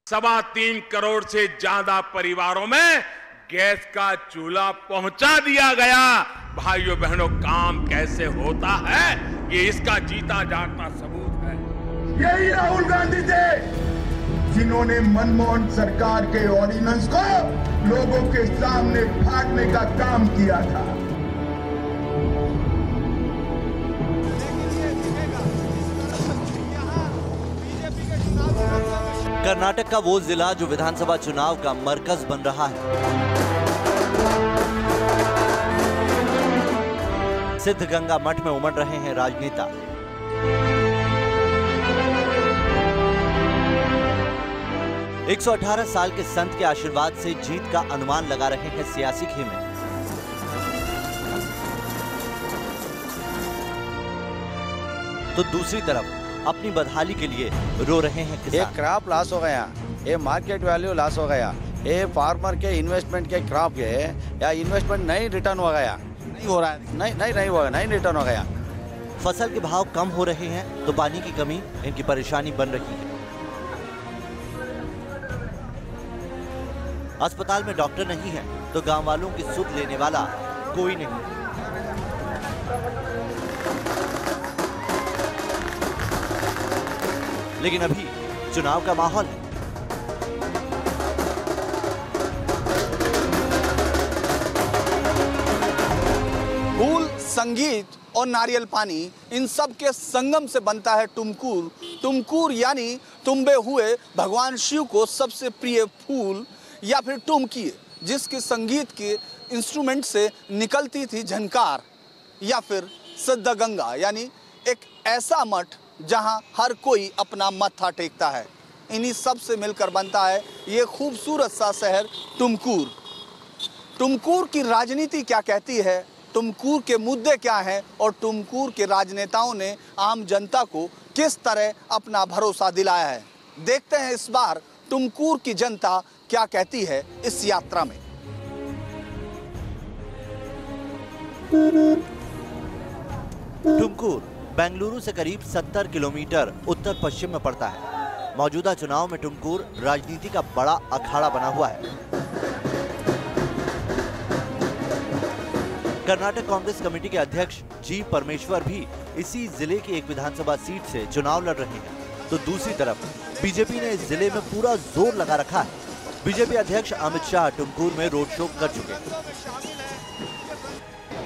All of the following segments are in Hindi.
3.25 करोड़ से ज्यादा परिवारों में गैस का चूल्हा पहुंचा दिया गया। भाइयों बहनों, काम कैसे होता है ये इसका जीता जागता सबूत है। यही राहुल गांधी थे जिन्होंने मनमोहन सरकार के ऑर्डिनेंस को लोगों के सामने फाड़ने का काम किया था। कर्नाटक का वो जिला जो विधानसभा चुनाव का मरकज बन रहा है। सिद्धगंगा मठ में उमड़ रहे हैं राजनेता। एक 118 साल के संत के आशीर्वाद से जीत का अनुमान लगा रहे हैं सियासी खेमे। तो दूसरी तरफ अपनी बदहाली के लिए रो रहे हैं किसान। ये क्रॉप लॉस हो गया, ये मार्केट वैल्यू लॉस हो गया, ये फार्मर के इन्वेस्टमेंट के क्रॉप के या इन्वेस्टमेंट नहीं रिटर्न हो गया, नहीं हो रहा है, नहीं होगा, नहीं रिटर्न हो गया। फसल के भाव कम हो रहे हैं तो पानी की कमी इनकी परेशानी बन रही है। अस्पताल में डॉक्टर नहीं है तो गांव वालों की सुध लेने वाला कोई नहीं। लेकिन अभी चुनाव का माहौल है। फूल, संगीत और नारियल पानी, इन सब के संगम से बनता है टुमकुर। टुमकुर यानी तुम्बे हुए भगवान शिव को सबसे प्रिय फूल या फिर टुमकी, जिसके संगीत के इंस्ट्रूमेंट से निकलती थी झनकार, या फिर सिद्धगंगा यानी एक ऐसा मठ जहां हर कोई अपना मत्था टेकता है। इन्हीं सब से मिलकर बनता है ये खूबसूरत सा शहर टुमकुर। टुमकुर की राजनीति क्या कहती है, टुमकुर के मुद्दे क्या हैं और टुमकुर के राजनेताओं ने आम जनता को किस तरह अपना भरोसा दिलाया है, देखते हैं इस बार टुमकुर की जनता क्या कहती है इस यात्रा में। टुमकुर बेंगलुरु से करीब 70 किलोमीटर उत्तर पश्चिम में पड़ता है। मौजूदा चुनाव में टुमकुर राजनीति का बड़ा अखाड़ा बना हुआ है। कर्नाटक कांग्रेस कमेटी के अध्यक्ष जी परमेश्वर भी इसी जिले की एक विधानसभा सीट से चुनाव लड़ रहे हैं। तो दूसरी तरफ बीजेपी ने इस जिले में पूरा जोर लगा रखा है। बीजेपी अध्यक्ष अमित शाह टुमकुर में रोड शो कर चुके हैं।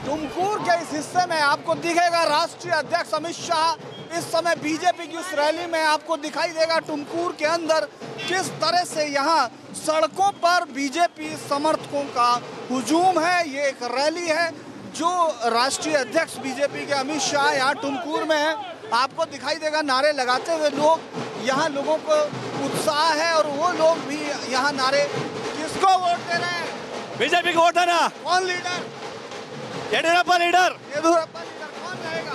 टुमकुर के इस हिस्से में आपको दिखेगा राष्ट्रीय अध्यक्ष अमित शाह इस समय बीजेपी की उस रैली में आपको दिखाई देगा। टुमकुर के अंदर किस तरह से यहाँ सड़कों पर बीजेपी समर्थकों का हुजूम है। ये एक रैली है जो राष्ट्रीय अध्यक्ष बीजेपी के अमित शाह यहाँ टुमकुर में है। आपको दिखाई देगा नारे लगाते हुए लोग, यहाँ लोगों को उत्साह है और वो लोग भी यहाँ नारे। किसको वोट दे रहे हैं? बीजेपी को वोट देना। कौन leader? Yediyurappa leader. Yediyurappa leader कौन रहेगा?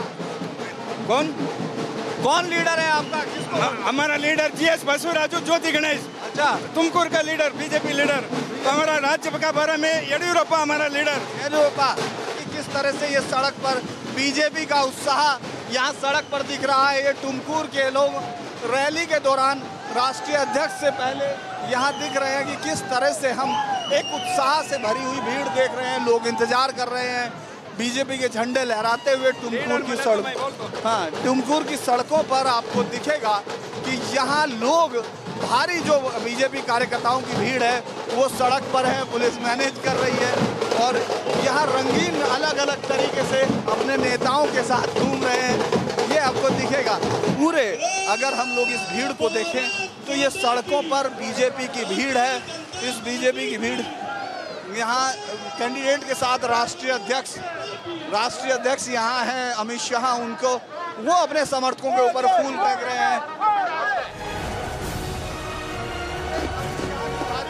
कौन लीडर है आपका? किसको? हमारा लीडर जीएस बसवराजू, ज्योति गणेश। अच्छा, तुमकुर का लीडर बीजेपी लीडर। तो हमारा राज्य का बारे में येडियुरप्पा हमारा लीडर। येडियुरप्पा किस तरह से ये सड़क पर बीजेपी का उत्साह यहाँ सड़क पर दिख रहा है। ये टुमकुर के लोग रैली के दौरान राष्ट्रीय अध्यक्ष से पहले यहाँ दिख रहे हैं कि किस तरह से हम एक उत्साह से भरी हुई भीड़ देख रहे हैं। लोग इंतजार कर रहे हैं बीजेपी के झंडे लहराते हुए टुमकुर की सड़क। हाँ, टुमकुर की सड़कों पर आपको दिखेगा कि यहाँ लोग भारी जो बीजेपी कार्यकर्ताओं की भीड़ है वो सड़क पर है, पुलिस मैनेज कर रही है और यहाँ रंगीन अलग अलग तरीके से अपने नेताओं के साथ घूम रहे हैं। ये आपको दिखेगा पूरे। अगर हम लोग इस भीड़ को देखें तो ये सड़कों पर बीजेपी की भीड़ है। इस बीजेपी की भीड़ यहाँ कैंडिडेट के साथ राष्ट्रीय अध्यक्ष यहाँ हैं अमित शाह, उनको वो अपने समर्थकों के ऊपर फूल फेंक रहे हैं।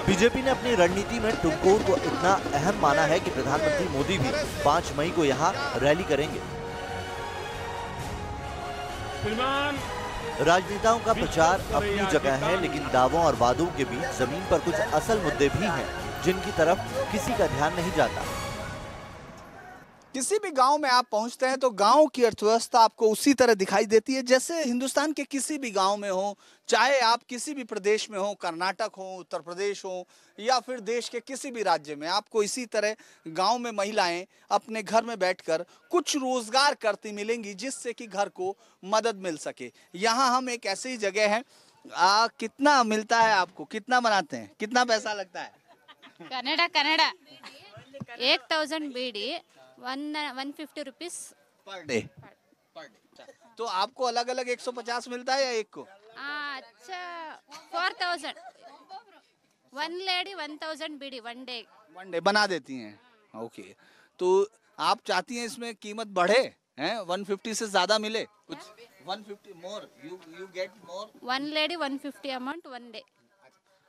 बीजेपी ने अपनी रणनीति में टुमकुर को इतना अहम माना है कि प्रधानमंत्री मोदी भी 5 मई को यहाँ रैली करेंगे। राजनेताओं का प्रचार अपनी जगह है, लेकिन दावों और वादों के बीच जमीन पर कुछ असल मुद्दे भी हैं जिनकी तरफ किसी का ध्यान नहीं जाता। किसी भी गांव में आप पहुंचते हैं तो गांव की अर्थव्यवस्था आपको उसी तरह दिखाई देती है जैसे हिंदुस्तान के किसी भी गांव में हो, चाहे आप किसी भी प्रदेश में हो, कर्नाटक हो, उत्तर प्रदेश हो या फिर देश के किसी भी राज्य में, आपको इसी तरह गांव में महिलाएं अपने घर में बैठकर कुछ रोजगार करती मिलेंगी जिससे कि घर को मदद मिल सके। यहाँ हम एक ऐसी जगह है, कितना मिलता है आपको, कितना बनाते हैं, कितना पैसा लगता है? कनाडा 1000 बीडी 150 रुपीज पर डे। तो आपको अलग अलग 150 मिलता है या एक को? अच्छा 4000 one lady 1000 beedi one day बना देती हैं। ओके, तो आप चाहती हैं इसमें कीमत बढ़े हैं, 150 से ज्यादा मिले कुछ? 150 more, you get more. One lady 150 amount one day.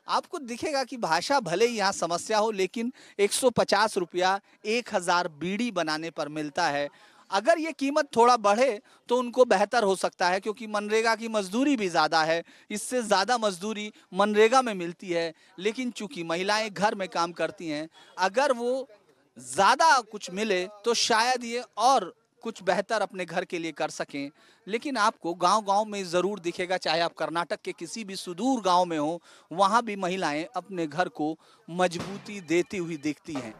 आपको दिखेगा कि भाषा भले ही यहाँ समस्या हो लेकिन 150 रुपया 1000 बीड़ी बनाने पर मिलता है। अगर ये कीमत थोड़ा बढ़े तो उनको बेहतर हो सकता है क्योंकि मनरेगा की मजदूरी भी ज़्यादा है, इससे ज़्यादा मजदूरी मनरेगा में मिलती है। लेकिन चूंकि महिलाएं घर में काम करती हैं, अगर वो ज़्यादा कुछ मिले तो शायद ये और कुछ बेहतर अपने घर के लिए कर सकें। लेकिन आपको गांव-गांव में ज़रूर दिखेगा, चाहे आप कर्नाटक के किसी भी सुदूर गांव में हो, वहां भी महिलाएं अपने घर को मजबूती देती हुई दिखती हैं।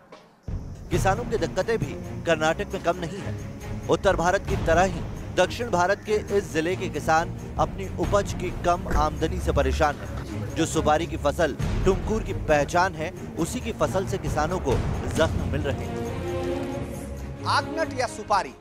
किसानों की दिक्कतें भी कर्नाटक में कम नहीं है। उत्तर भारत की तरह ही दक्षिण भारत के इस जिले के किसान अपनी उपज की कम आमदनी से परेशान हैं। जो सुपारी की फसल टुमकुर की पहचान है, उसी की फसल से किसानों को जख्म मिल रहे हैं। आकनट या सुपारी,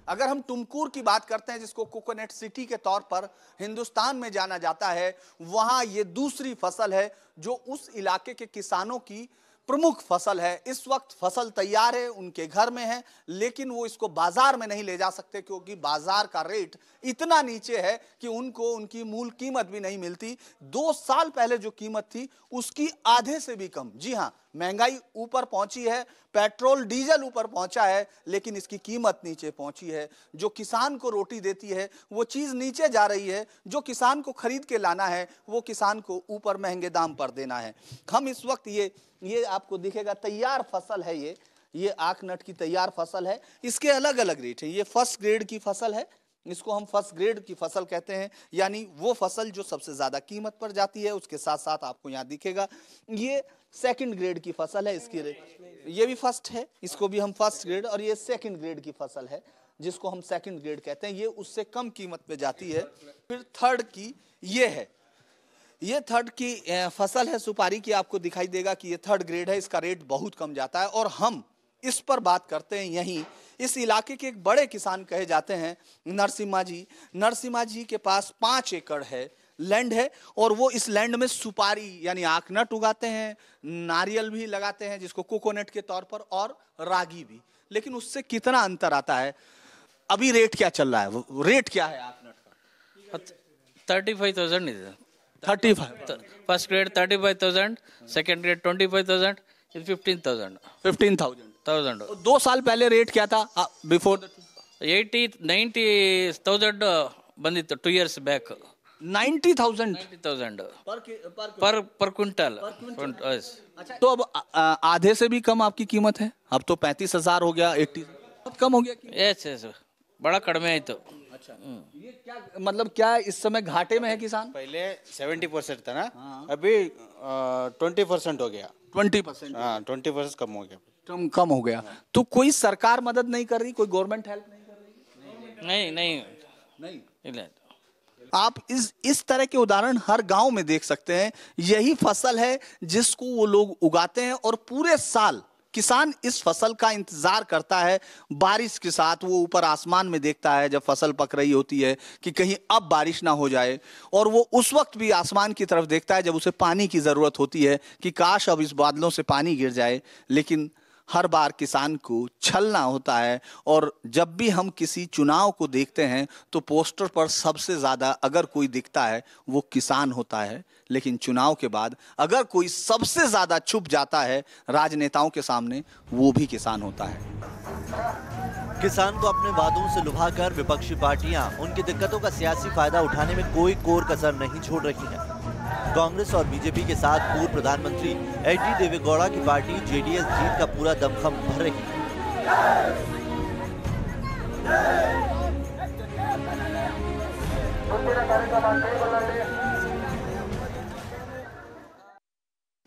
अगर हम टुमकुर की बात करते हैं जिसको कोकोनट सिटी के तौर पर हिंदुस्तान में जाना जाता है, वहां ये दूसरी फसल है जो उस इलाके के किसानों की प्रमुख फसल है। इस वक्त फसल तैयार है, उनके घर में है, लेकिन वो इसको बाजार में नहीं ले जा सकते क्योंकि बाजार का रेट इतना नीचे है कि उनको उनकी मूल कीमत भी नहीं मिलती। 2 साल पहले जो कीमत थी उसकी आधे से भी कम। जी हाँ, महंगाई ऊपर पहुंची है, पेट्रोल डीजल ऊपर पहुंचा है, लेकिन इसकी कीमत नीचे पहुंची है। जो किसान को रोटी देती है वो चीज नीचे जा रही है, जो किसान को खरीद के लाना है वो किसान को ऊपर महंगे दाम पर देना है। हम इस वक्त ये आपको दिखेगा तैयार फसल है, ये आकनट की तैयार फसल है। इसके अलग अलग रेट है। ये फर्स्ट ग्रेड की फसल है, इसको हम फर्स्ट ग्रेड की फसल कहते हैं, यानी वो फसल जो सबसे ज्यादा कीमत पर जाती है। उसके साथ साथ आपको यहाँ दिखेगा ये सेकंड ग्रेड की फसल है, इसकी ये भी फर्स्ट है, इसको भी हम फर्स्ट ग्रेड, और ये सेकंड ग्रेड की फसल है जिसको हम सेकंड ग्रेड कहते हैं, ये उससे कम कीमत पे जाती है। फिर थर्ड की ये है, ये थर्ड की फसल है सुपारी की, आपको दिखाई देगा कि ये थर्ड ग्रेड है, इसका रेट बहुत कम जाता है। और हम इस पर बात करते हैं, यहीं इस इलाके के एक बड़े किसान कहे जाते हैं नरसिम्हा जी। नरसिम्हा जी के पास 5 एकड़ है लैंड है और वो इस लैंड में सुपारी यानी आकनट उगाते हैं, नारियल भी लगाते हैं जिसको कोकोनट के तौर पर, और रागी भी। लेकिन उससे कितना अंतर आता है, अभी रेट क्या चल रहा है, रेट क्या है आकनट का? 35,000 is 35 first grade 35,000, second grade 25,000, is 15,000. 15,000। 2 साल पहले रेट क्या था? बिफोर 90,000 ಬಂದಿತ್ತು 2 years back. 90,000 पर क्विंटल। अच्छा, तो अब आधे से भी कम आपकी कीमत है, अब तो 35,000 हो गया, 80 बहुत कम हो गया। यस बड़ा कड़मे आयतो। अच्छा, ये क्या मतलब क्या इस समय घाटे में है किसान? पहले 70% था ना, अभी 20% हो गया। 20%? हाँ, 20% कम हो गया। कम हो गया। तो कोई सरकार मदद नहीं कर रही, कोई गवर्नमेंट हेल्प नहीं कर रही? नहीं। आप इस तरह के उदाहरण हर गांव में देख सकते हैं। यही फसल है जिसको वो लोग उगाते हैं और पूरे साल किसान इस फसल का इंतजार करता है। बारिश के साथ वो ऊपर आसमान में देखता है जब फसल पक रही होती है कि कहीं अब बारिश ना हो जाए, और वो उस वक्त भी आसमान की तरफ देखता है जब उसे पानी की जरूरत होती है कि काश अब इस बादलों से पानी गिर जाए। लेकिन हर बार किसान को छलना होता है, और जब भी हम किसी चुनाव को देखते हैं तो पोस्टर पर सबसे ज्यादा अगर कोई दिखता है वो किसान होता है, लेकिन चुनाव के बाद अगर कोई सबसे ज्यादा छुप जाता है राजनेताओं के सामने, वो भी किसान होता है। किसान को अपने वादों से लुभाकर विपक्षी पार्टियां उनकी दिक्कतों का सियासी फायदा उठाने में कोई कोर कसर नहीं छोड़ रही हैं। कांग्रेस और बीजेपी के साथ पूर्व प्रधानमंत्री एच डी देवेगौड़ा की पार्टी जेडीएस जीत का पूरा दमखम भर रही है।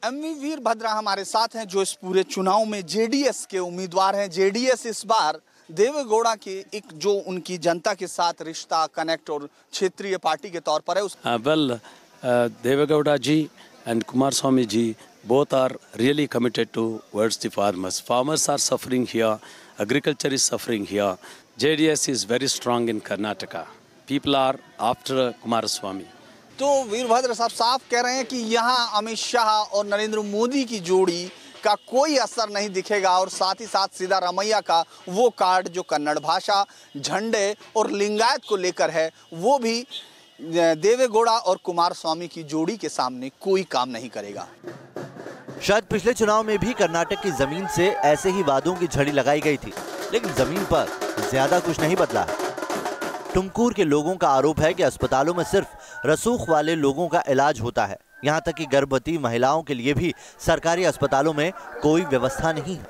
एमवी वीरभद्रा हमारे साथ हैं, जो इस पूरे चुनाव में जेडीएस के उम्मीदवार हैं। जेडीएस इस बार देवेगौड़ा के एक जो उनकी जनता के साथ रिश्ता, कनेक्ट और क्षेत्रीय पार्टी के तौर पर है। Well, Devegowda ji and Kumaraswamy ji both are really committed towards the farmers. Farmers are suffering here. Agriculture is suffering here. JDS is very strong in Karnataka. People are after Kumaraswamy. तो वीरभद्र साहब साफ कह रहे हैं कि यहाँ अमित शाह और नरेंद्र मोदी की जोड़ी का कोई असर नहीं दिखेगा, और साथ ही साथ सिद्धारमैया का वो कार्ड जो कन्नड़ भाषा, झंडे और लिंगायत को लेकर है, वो भी देवेगौड़ा और कुमारस्वामी की जोड़ी के सामने कोई काम नहीं करेगा। शायद पिछले चुनाव में भी कर्नाटक की जमीन से ऐसे ही वादों की झड़ी लगाई गई थी, लेकिन जमीन पर ज्यादा कुछ नहीं बदला है। टुमकुर के लोगों का आरोप है कि अस्पतालों में सिर्फ रसूख वाले लोगों का इलाज होता है, यहाँ तक कि गर्भवती महिलाओं के लिए भी सरकारी अस्पतालों में कोई व्यवस्था नहीं है।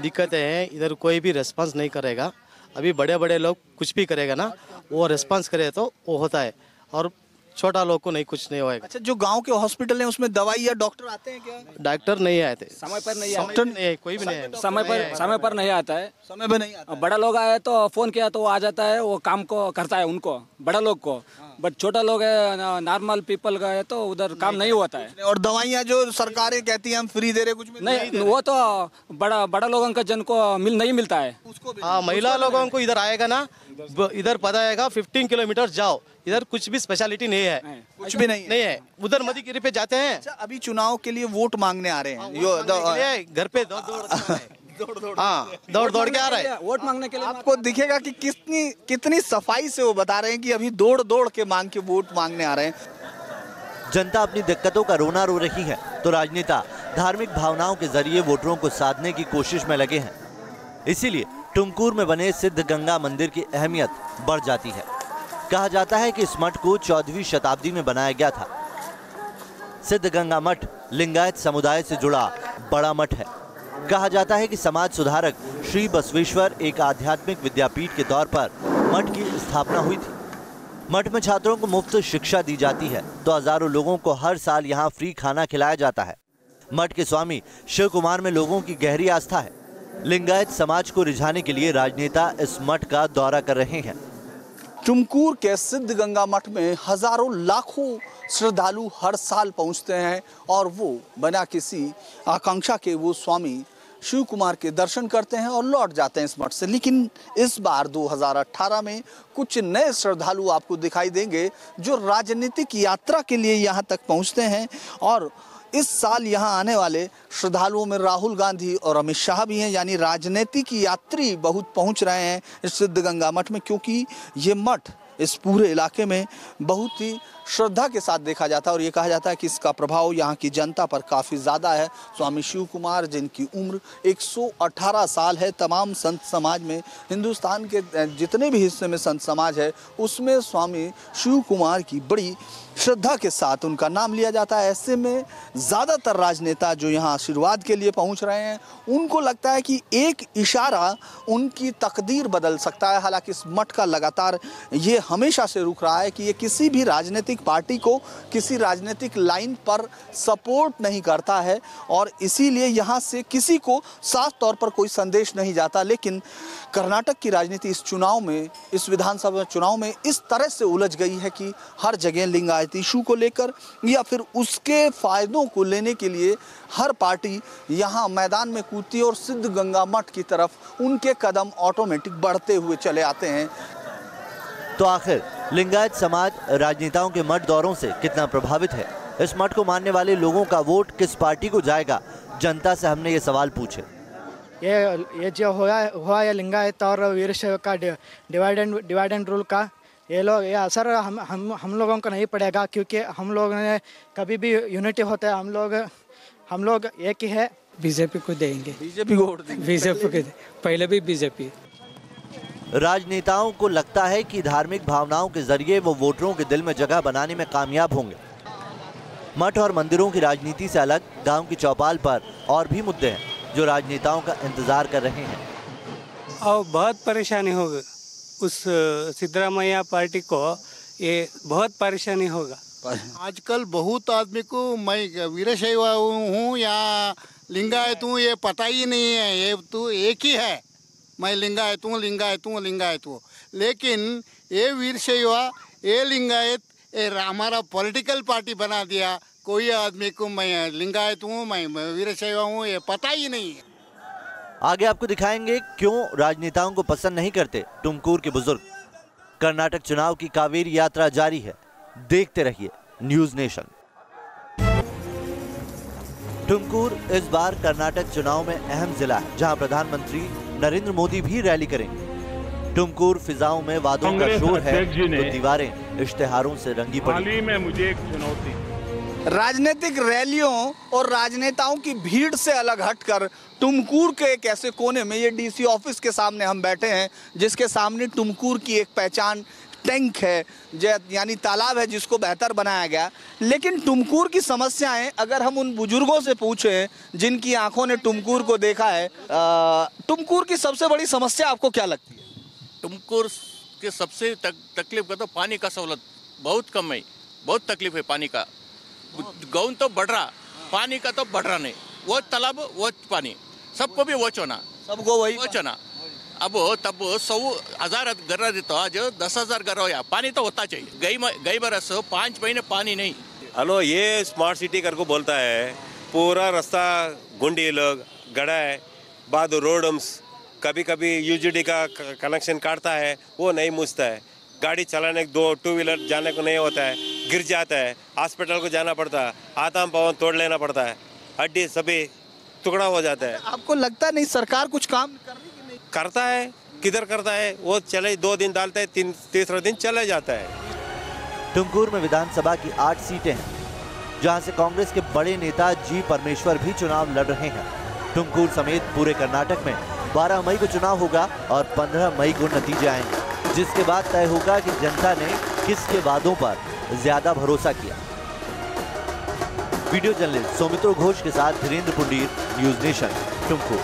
दिक्कत है, इधर कोई भी रिस्पांस नहीं करेगा। अभी बड़े बड़े लोग कुछ भी करेगा ना, वो रिस्पांस करे तो वो होता है, और छोटा लोग को नहीं, कुछ नहीं होएगा। अच्छा, जो गांव के हॉस्पिटल हैं उसमें दवाई या डॉक्टर आते हैं क्या? डॉक्टर नहीं आए थे, समय पर नहीं डॉक्टर नहीं, कोई भी नहीं, समय पर नहीं आता है। समय पर नहीं आता। बड़ा लोग आए तो फोन किया तो वो आ जाता है, वो काम को करता है उनको, बड़ा लोग को। बट छोटा लोग है, नॉर्मल पीपल गए तो उधर काम नहीं होता है। और दवाइयाँ जो सरकारें कहती हैं हम फ्री दे रहे, कुछ नहीं, वो तो बड़ा लोगों का जन को नहीं मिलता है। हाँ, महिला लोगों को इधर आएगा ना, इधर पता आएगा 15 किलोमीटर जाओ, इधर कुछ भी स्पेशलिटी नहीं है, कुछ भी नहीं है। उधर मधुगिरी पे जाते हैं। अच्छा, अभी चुनाव के लिए वोट मांगने आ रहे हैं, घर पे दौड़ दौड़ के आ रहा है वोट मांगने के लिए। आपको दिखेगा कि कितनी सफाई से वो बता रहे हैं कि अभी दौड़ दौड़ के मांग के वोट मांगने आ रहे हैं। जनता अपनी दिक्कतों का रोना रो रही है, तो राजनेता धार्मिक भावनाओं के जरिए वोटरों को साधने की कोशिश में लगे हैं। इसीलिए टुमकुर में बने सिद्ध गंगा मंदिर की अहमियत बढ़ जाती है। कहा जाता है कि इस मठ को 14वीं शताब्दी में बनाया गया था। सिद्ध गंगा मठ लिंगायत समुदाय से जुड़ा बड़ा मठ है। कहा जाता है कि समाज सुधारक श्री बसवेश्वर एक आध्यात्मिक विद्यापीठ के तौर पर मठ की स्थापना हुई थी। मठ में छात्रों को मुफ्त शिक्षा दी जाती है, तो हजारों लोगों को हर साल यहाँ फ्री खाना खिलाया जाता है। मठ के स्वामी शिव कुमार में लोगों की गहरी आस्था है। लिंगायत समाज को रिझाने के लिए राजनेता इस मठ का दौरा कर रहे हैं। टुमकुर के सिद्ध गंगा मठ में हजारों लाखों श्रद्धालु हर साल पहुंचते हैं, और वो बिना किसी आकांक्षा के वो स्वामी शिव कुमार के दर्शन करते हैं और लौट जाते हैं इस मठ से। लेकिन इस बार 2018 में कुछ नए श्रद्धालु आपको दिखाई देंगे जो राजनीतिक यात्रा के लिए यहाँ तक पहुँचते हैं। और इस साल यहाँ आने वाले श्रद्धालुओं में राहुल गांधी और अमित शाह भी हैं, यानी राजनीतिक यात्री बहुत पहुँच रहे हैं इस सिद्ध गंगा मठ में, क्योंकि ये मठ इस पूरे इलाके में बहुत ही श्रद्धा के साथ देखा जाता है। और ये कहा जाता है कि इसका प्रभाव यहाँ की जनता पर काफ़ी ज़्यादा है। स्वामी शिव कुमार, जिनकी उम्र 118 साल है, तमाम संत समाज में, हिंदुस्तान के जितने भी हिस्से में संत समाज है उसमें स्वामी शिव कुमार की बड़ी श्रद्धा के साथ उनका नाम लिया जाता है। ऐसे में ज़्यादातर राजनेता जो यहाँ आशीर्वाद के लिए पहुँच रहे हैं, उनको लगता है कि एक इशारा उनकी तकदीर बदल सकता है। हालांकि इस मठ का लगातार ये हमेशा से रुक रहा है कि ये किसी भी राजनीतिक पार्टी को, किसी राजनीतिक लाइन पर सपोर्ट नहीं करता है, और इसीलिए यहाँ से किसी को साफ तौर पर कोई संदेश नहीं जाता। लेकिन कर्नाटक की राजनीति इस चुनाव में, इस विधानसभा चुनाव में इस तरह से उलझ गई है कि हर जगह लिंगायत इशू को लेकर या फिर उसके फायदों को लेने के लिए हर पार्टी यहाँ मैदान में कूदती है, और सिद्ध गंगा मठ की तरफ उनके कदम ऑटोमेटिक बढ़ते हुए चले आते हैं। तो आखिर लिंगायत समाज राजनेताओं के मठ दौरों से कितना प्रभावित है? इस मठ को मानने वाले लोगों का वोट किस पार्टी को जाएगा? जनता से हमने ये सवाल पूछे। ये जो हुआ है लिंगायत और वीरशैव का डिवाइड एंड रूल का, ये असर हम लोगों को नहीं पड़ेगा, क्योंकि हम लोग ने कभी भी यूनिटी होता है, हम लोग एक ही है। बीजेपी को देंगे, बीजेपी को वोट देंगे, बीजेपी को, पहले भी बीजेपी। राजनेताओं को लगता है कि धार्मिक भावनाओं के जरिए वो वोटरों के दिल में जगह बनाने में कामयाब होंगे। मठ और मंदिरों की राजनीति से अलग गांव की चौपाल पर और भी मुद्दे हैं जो राजनेताओं का इंतजार कर रहे हैं। और बहुत परेशानी उस सिद्धरामैया पार्टी को ये बहुत परेशानी होगा। आजकल बहुत आदमी को मैं वीरशैव हूँ या लिंगायत हूँ ये पता ही नहीं है। ये तो एक ही है, मैं लिंगायत हूँ। लेकिन ये वीरशैव ये लिंगायत हमारा पॉलिटिकल पार्टी बना दिया। कोई आदमी को मैं लिंगायत हूँ, मैं वीरशैव हूँ ये पता ही नहीं है। आगे आपको दिखाएंगे क्यों राजनेताओं को पसंद नहीं करते टुमकुर के बुजुर्ग। कर्नाटक चुनाव की कावेरी यात्रा जारी है, देखते रहिए न्यूज नेशन। टुमकुर इस बार कर्नाटक चुनाव में अहम जिला है, जहां प्रधानमंत्री नरेंद्र मोदी भी रैली करेंगे। टुमकुर फिजाओं में वादों का शोर है तो दीवारें इश्तेहारों से रंगी पड़ी। हाल ही में मुझे एक चुनौती, राजनीतिक रैलियों और राजनेताओं की भीड़ से अलग हटकर टुमकुर के एक ऐसे कोने में, ये डीसी ऑफिस के सामने हम बैठे हैं, जिसके सामने टुमकुर की एक पहचान टैंक है, यानी तालाब है जिसको बेहतर बनाया गया। लेकिन टुमकुर की समस्याएं अगर हम उन बुजुर्गों से पूछें जिनकी आंखों ने टुमकुर को देखा है, टुमकुर की सबसे बड़ी समस्या आपको क्या लगती है? टुमकुर के सबसे तकलीफ का तो पानी का सहूलत बहुत कम है, बहुत तकलीफ है पानी का। गौन तो बढ़ रहा, पानी का तो बढ़ रहा नहीं। वो तालाब वो पानी सबको भी वो चोना, सबको वही वो चोना। अब तब 100,000 घर रहते, आज 10,000 घर हो या पानी तो होता चाहिए। गई बरस 5 महीने पानी नहीं। हेलो, ये स्मार्ट सिटी कर को बोलता है। पूरा रास्ता गुंडी लोग गड़ा है, बाद रोडम्स कभी कभी यूजीडी का कनेक्शन काटता है, वो नहीं मुझता है। गाड़ी चलाने 2 व्हीलर जाने को नहीं होता है, गिर जाता है, हॉस्पिटल को जाना पड़ता है, आताम पावन तोड़ लेना पड़ता है, हड्डी सभी टुकड़ा हो जाता है। आपको लगता नहीं सरकार कुछ काम कर रही कि नहीं? करता है, किधर करता है? वो चले 2 दिन डालता है, तीसरा दिन चला जाता है। टुमकुर में विधानसभा की 8 सीटें हैं, जहां से कांग्रेस के बड़े नेता जी परमेश्वर भी चुनाव लड़ रहे हैं। टुमकुर समेत पूरे कर्नाटक में 12 मई को चुनाव होगा और 15 मई को नतीजे आएंगे, जिसके बाद तय होगा कि जनता ने किसके वादों पर ज्यादा भरोसा किया। वीडियो जर्नलिस्ट सौमित्र घोष के साथ धीरेन्द्र पुंडीर, न्यूज नेशन, टुमकुर।